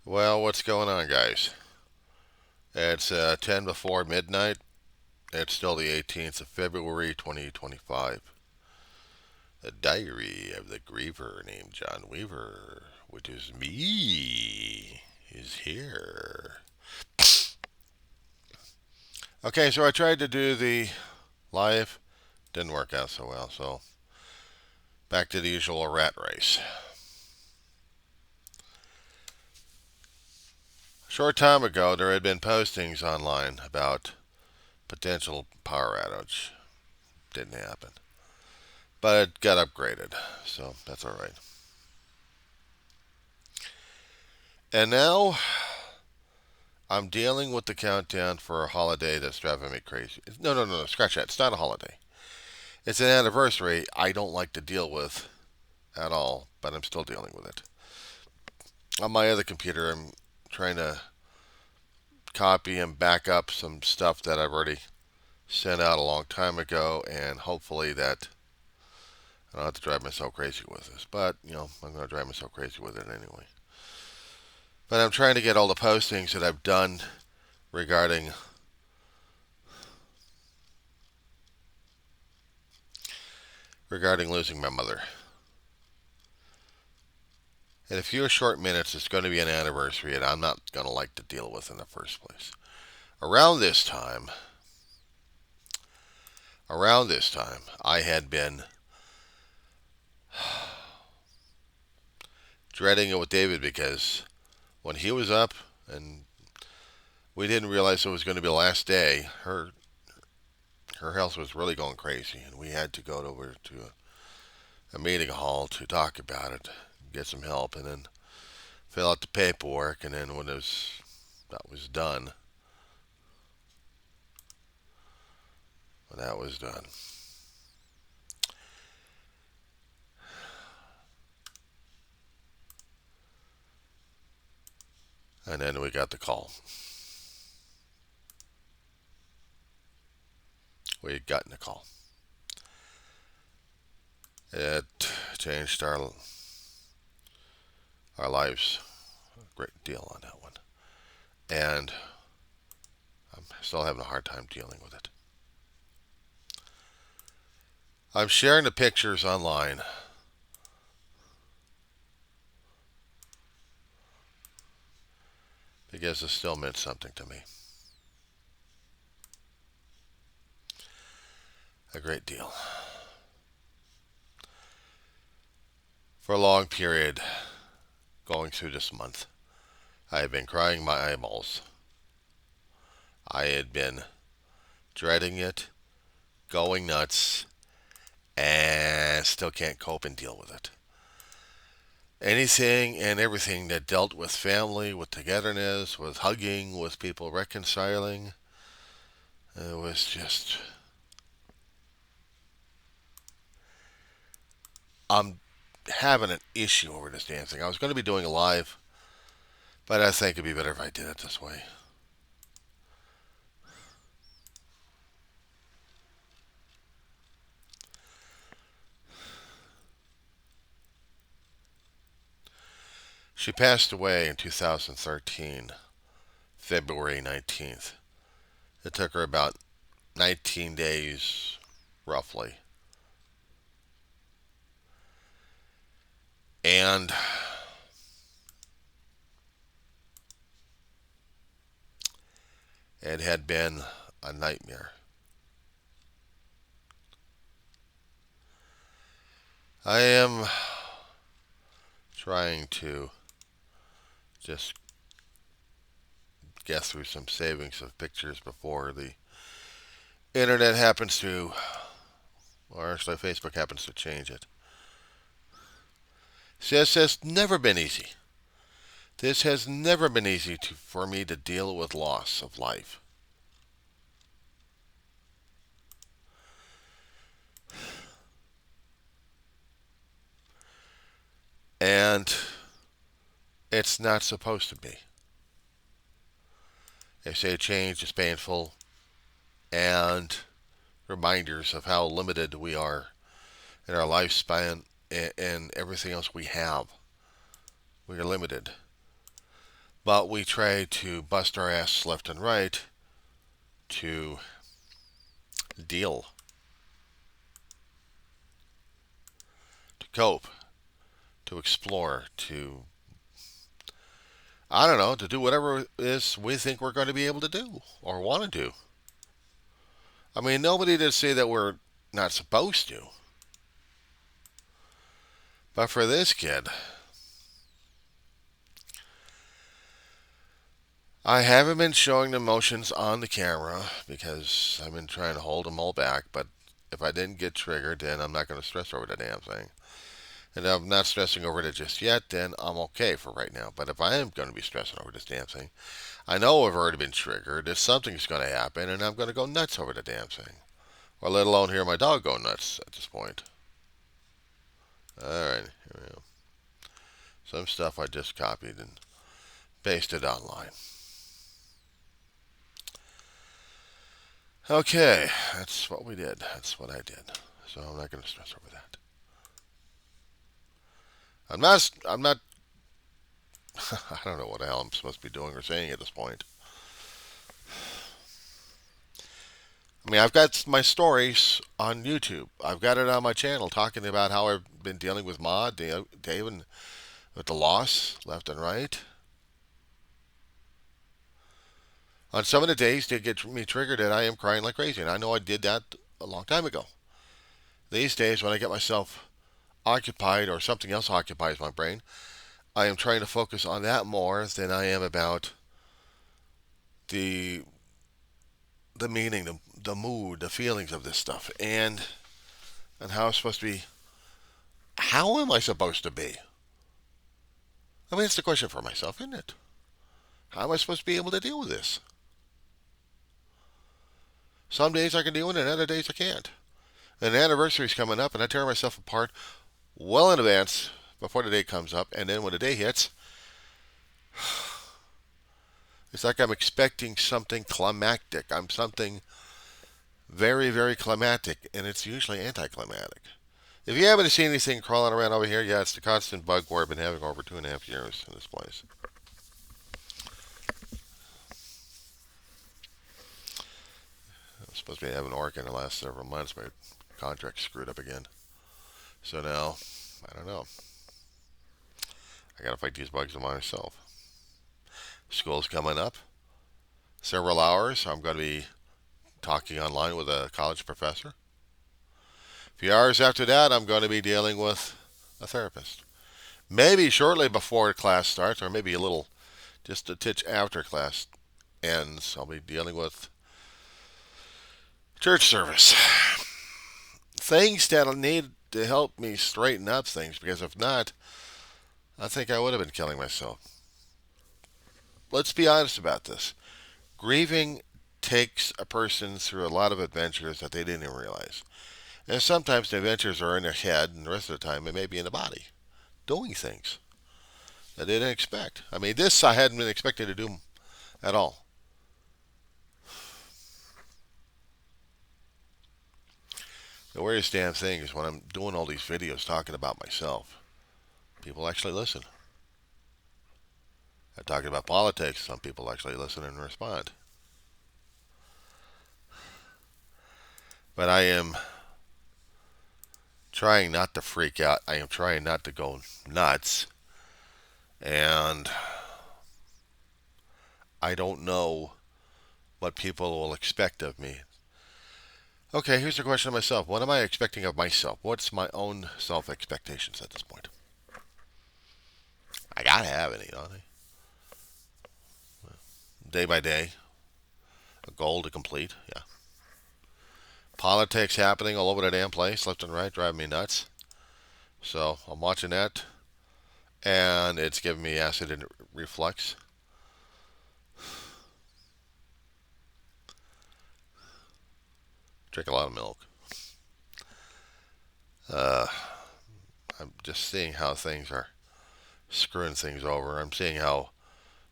Well, what's going on, guys? It's 10 before midnight. It's still the 18th of February, 2025. The diary of the griever named John Weaver, which is me, is here. Okay, so I tried to do the live. Didn't work out so well, so back to the usual rat race. A short time ago, there had been postings online about potential power outage. Didn't happen. But it got upgraded, so that's alright. And now I'm dealing with the countdown for a holiday that's driving me crazy. No, scratch that. It's not a holiday. It's an anniversary I don't like to deal with at all, but I'm still dealing with it. On my other computer, I'm trying to copy and back up some stuff that I've already sent out a long time ago, and hopefully that I don't have to drive myself crazy with this. But, I'm going to drive myself crazy with it anyway. But I'm trying to get all the postings that I've done regarding losing my mother. In a few short minutes, it's going to be an anniversary that I'm not going to like to deal with in the first place. Around this time, I had been dreading it with David because when he was up and we didn't realize it was going to be the last day, her health was really going crazy, and we had to go over to a meeting hall to talk about it, get some help, and then fill out the paperwork. And then when that was done, and then we got the call. We had gotten a call. It changed our lives a great deal on that one, and I'm still having a hard time dealing with it. I'm sharing the pictures online because it still meant something to me. A great deal. For a long period going through this month, I had been crying my eyeballs. I had been dreading it, going nuts, and still can't cope and deal with it. Anything and everything that dealt with family, with togetherness, with hugging, with people reconciling, it was just. I'm having an issue over this damn thing. I was going to be doing a live, but I think it'd be better if I did it this way. She passed away in 2013, February 19th. It took her about 19 days, roughly. And it had been a nightmare. I am trying to just get through some savings of pictures before the internet happens to, or actually Facebook happens to change it. This has never been easy. This has never been easy for me to deal with loss of life. And it's not supposed to be. They say change is painful, and reminders of how limited we are in our lifespan and everything else we have. We are limited. But we try to bust our ass left and right to deal, to cope, to explore, to, I don't know, to do whatever it is we think we're going to be able to do or want to do. I mean, nobody did say that we're not supposed to. But for this kid, I haven't been showing the emotions on the camera because I've been trying to hold them all back. But if I didn't get triggered, then I'm not going to stress over the damn thing. And if I'm not stressing over it just yet, then I'm okay for right now. But if I am going to be stressing over this damn thing, I know I've already been triggered. If something's going to happen, and I'm going to go nuts over the damn thing. Or let alone hear my dog go nuts at this point. Alright, here we go. Some stuff I just copied and pasted online. Okay, that's what we did. That's what I did. So I'm not going to stress over that. I'm not, I don't know what the hell I'm supposed to be doing or saying at this point. I mean, I've got my stories on YouTube. I've got it on my channel talking about how I've been dealing with Ma, Dave, and with the loss left and right. On some of the days they get me triggered and I am crying like crazy. And I know I did that a long time ago. These days, when I get myself occupied or something else occupies my brain, I am trying to focus on that more than I am about the meaning, the mood, the feelings of this stuff, and how it's supposed to be. How am I supposed to be? I mean, it's the question for myself, isn't it? How am I supposed to be able to deal with this? Some days I can deal with it, and other days I can't. And the anniversary's coming up, and I tear myself apart well in advance before the day comes up, and then when the day hits, it's like I'm expecting something climactic. I'm something very, very climactic, and it's usually anticlimactic. If you haven't seen anything crawling around over here, yeah, it's the constant bug war I've been having over 2.5 years in this place. I was supposed to be having work in the last several months. My contract screwed up again. So now, I don't know. I gotta fight these bugs by myself. School's coming up. Several hours. I'm going to be talking online with a college professor. A few hours after that, I'm going to be dealing with a therapist. Maybe shortly before class starts, or maybe a little, just a titch after class ends, I'll be dealing with church service. Things that'll need to help me straighten up things, because if not, I think I would have been killing myself. Let's be honest about this. Grieving takes a person through a lot of adventures that they didn't even realize. And sometimes the adventures are in their head, and the rest of the time it may be in the body, doing things that they didn't expect. I mean, this I hadn't been expecting to do at all. The weirdest damn thing is when I'm doing all these videos talking about myself, people actually listen. I'm talking about politics, some people actually listen and respond. But I am trying not to freak out. I am trying not to go nuts. And I don't know what people will expect of me. Okay, here's the question of myself. What am I expecting of myself? What's my own self-expectations at this point? I gotta have any, don't I? Day by day, a goal to complete, yeah. Politics happening all over the damn place, left and right, driving me nuts. So I'm watching that, and it's giving me acid and reflux. Drink a lot of milk. I'm just seeing how things are screwing things over. I'm seeing how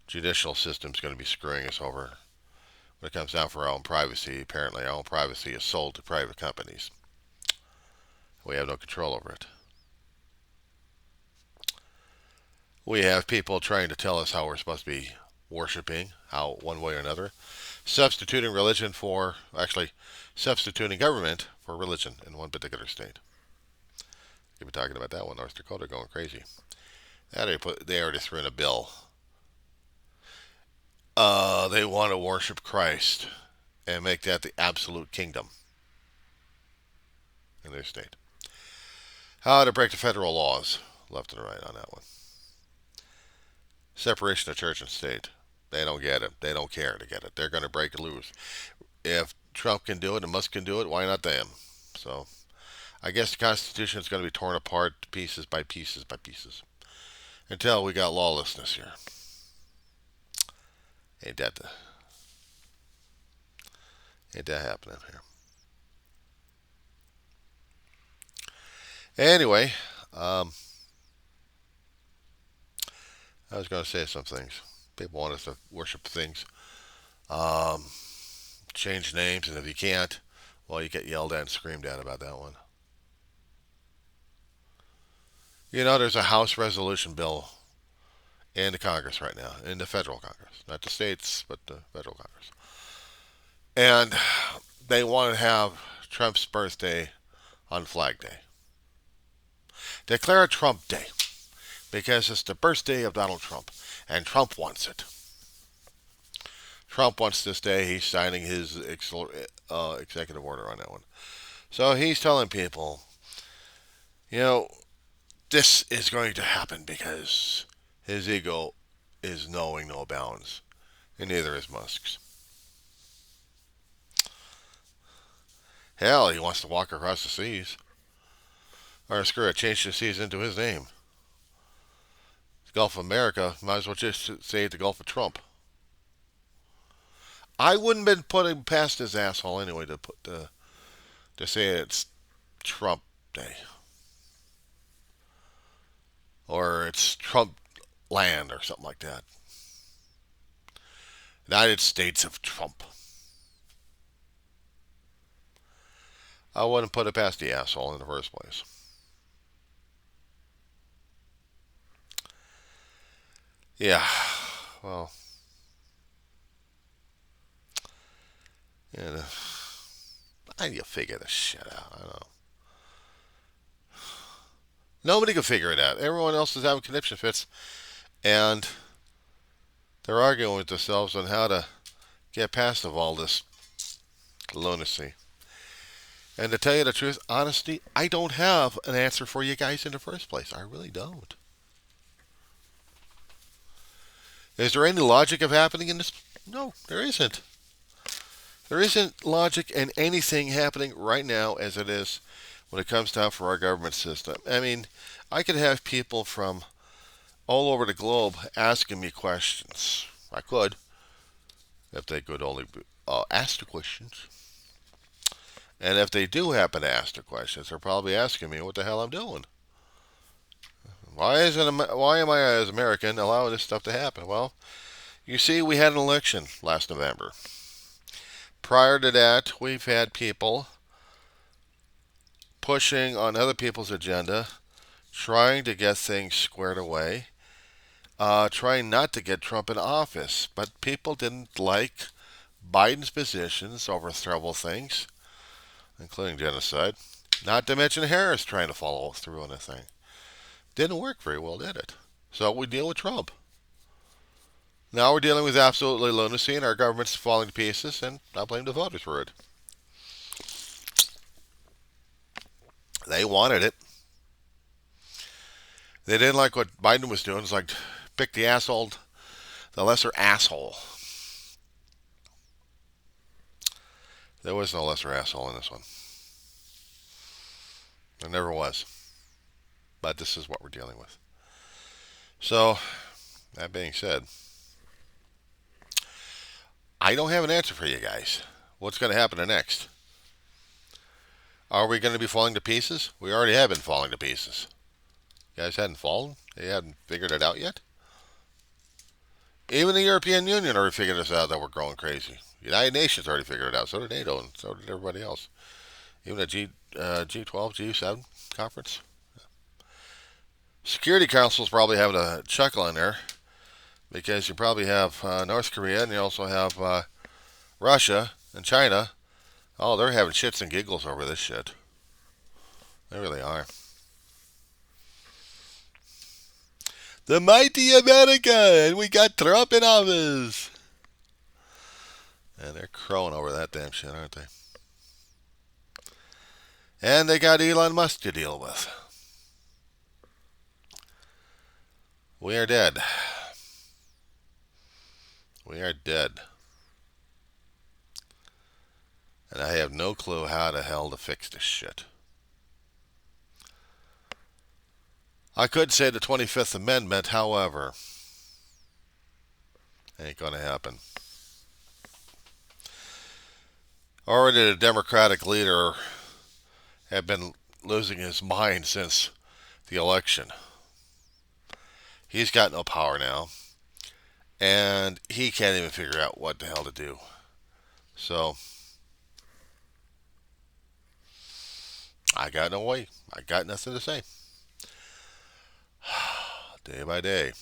judicial system's going to be screwing us over when it comes down for our own privacy. Apparently, our own privacy is sold to private companies. We have no control over it. We have people trying to tell us how we're supposed to be worshiping, how one way or another, substituting religion for, actually, substituting government for religion in one particular state. You've been talking about that one, North Dakota going crazy. They already threw in a bill. They want to worship Christ and make that the absolute kingdom in their state. How to break the federal laws, left and right on that one. Separation of church and state. They don't get it. They don't care to get it. They're going to break it loose. If Trump can do it and Musk can do it, why not them? So I guess the Constitution is going to be torn apart pieces by pieces by pieces until we got lawlessness here. Ain't that happening here? Anyway, I was going to say some things. People want us to worship things, change names, and if you can't, well, you get yelled at and screamed at about that one. You know, there's a House resolution bill in the Congress right now, in the federal Congress, not the states, but the federal Congress. And they want to have Trump's birthday on Flag Day. Declare a Trump Day because it's the birthday of Donald Trump, and Trump wants it. Trump wants this day. He's signing his executive order on that one. So he's telling people, you know, this is going to happen because his ego is knowing no bounds, and neither is Musk's. Hell, he wants to walk across the seas. Or screw it, change the seas into his name. The Gulf of America, might as well just say the Gulf of Trump. I wouldn't have been putting past his asshole anyway to say it's Trump Day. Or it's Trump land or something like that. United States of Trump. I wouldn't put it past the asshole in the first place. Yeah, well, yeah, how do you figure this shit out? I don't know. Nobody can figure it out. Everyone else is having conniption fits, and they're arguing with themselves on how to get past of all this lunacy. And to tell you the truth, honesty, I don't have an answer for you guys in the first place. I really don't. Is there any logic of happening in this? No, there isn't. There isn't logic in anything happening right now as it is when it comes down for our government system. I mean, I could have people from all over the globe asking me questions. I could, if they could only ask the questions. And if they do happen to ask the questions, they're probably asking me what the hell I'm doing. Why am I, as American, allowing this stuff to happen? Well, you see, we had an election last November. Prior to that, we've had people pushing on other people's agenda, trying to get things squared away, trying not to get Trump in office. But people didn't like Biden's positions over several things, including genocide. Not to mention Harris trying to follow through on a thing. Didn't work very well, did it? So we deal with Trump. Now we're dealing with absolutely lunacy, and our government's falling to pieces, and I blame the voters for it. They wanted it. They didn't like what Biden was doing. It's like, pick the asshole, the lesser asshole. There was no lesser asshole in this one. There never was. But this is what we're dealing with. So, that being said, I don't have an answer for you guys. What's going to happen next? Are we going to be falling to pieces? We already have been falling to pieces. You guys hadn't fallen? You hadn't figured it out yet? Even the European Union already figured this out that we're growing crazy. The United Nations already figured it out. So did NATO, and so did everybody else. Even the G12, G7 conference. Security Council's probably having a chuckle in there because you probably have North Korea and you also have Russia and China. Oh, they're having shits and giggles over this shit. They really are. The mighty America, and we got Trump in office. And they're crowing over that damn shit, aren't they? And they got Elon Musk to deal with. We are dead. We are dead. And I have no clue how the hell to fix this shit. I could say the 25th Amendment, however, ain't going to happen. Already the Democratic leader had been losing his mind since the election. He's got no power now. And he can't even figure out what the hell to do. So, I got no way. I got nothing to say. Day by day.